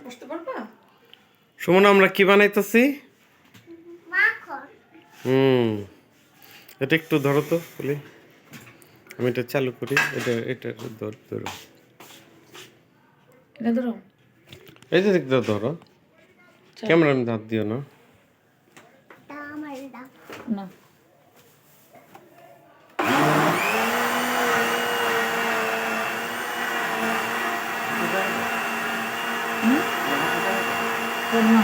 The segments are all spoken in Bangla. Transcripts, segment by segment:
বসতে পারবা? সুমন, আমরা কি বানাইতেছি? মাখন। এটা একটু ধরো তো বলি, আমি এটা চালু করি। এটা ধরো, এটা ধরো। এই যে দিকটা ধরো, ক্যামেরা আমি হাত দিও না। তা আমার দাও। না, না।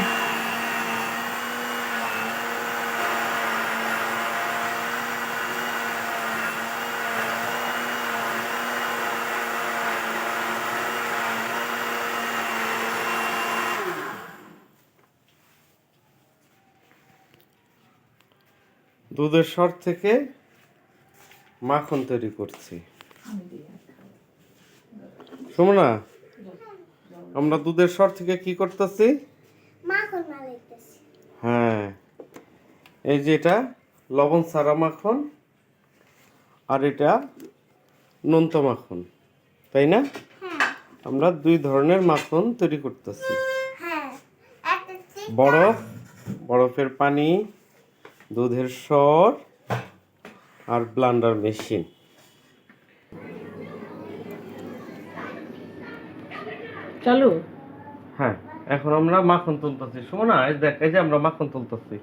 দুধের সর থেকে মাখন তৈরি করছি। সুমনা, আমরা দুধের সর থেকে কি করতেছি? মাখন বানাইতেছি। হ্যাঁ, এই যে এটা লবণ ছাড়া মাখন, আর এটা নোনতা মাখন, তাই না? হ্যাঁ আমরা দুই ধরনের মাখন তৈরি করতেছি। হ্যাঁ, একটা চিকেন। বরফের পানি, দুধের সর আর ব্লান্ডার মেশিন। চালু। হ্যাঁ, এখন আমরা মাখন তুলতেছি। শোনা, এই দেখ, এই যে আমরা মাখন তুলতেছি।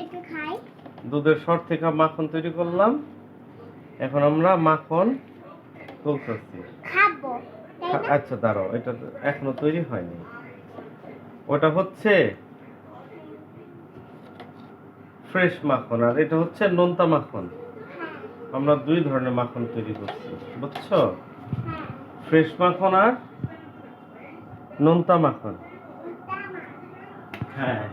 একটু খাই। দুধের সর থেকে মাখন তৈরি করলাম, এখন আমরা মাখন তুলতেছি। খাবো, তাই না? আচ্ছা দাঁড়াও, এটা এখনো তৈরি হয়নি। ওটা হচ্ছে ফ্রেশ মাখন, আর এটা হচ্ছে নোনতা মাখন। হ্যাঁ আমরা দুই ধরনের মাখন তৈরি করছি, বুঝছো? হ্যাঁ। ফ্রেশ মাখন আর নোনতা মাখন। হ্যাঁ,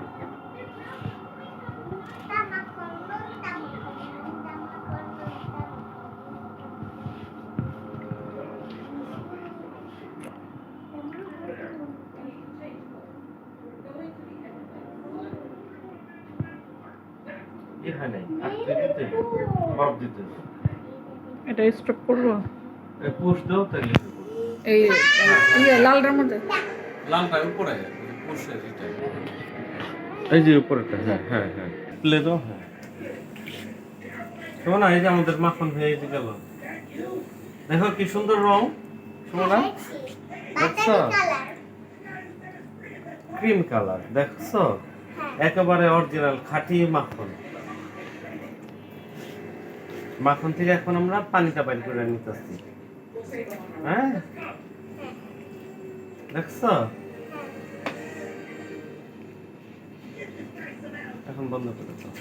এখানে বরফ দিতে এটা স্টপ করবো। পুষ দাও, তাহলে এই লালটার মধ্যে। লালটা উপরে, পুষের এটা, এই যে উপরেটা। হ্যাঁ হ্যাঁ হ্যাঁ, প্লে দাও। হ্যাঁ, শোনা, এই যে আমাদের মাখন হয়ে গেল। দেখো কি সুন্দর রং, শোনা, দেখছো? ক্রিম কালার, দেখছো? একেবারে অরিজিনাল খাঁটি মাখন। মাখন থেকে এখন আমরা পানিটা বাইর করে নিতেছি। হ্যাঁ, দেখছো? এখন বন্ধ করে দাও।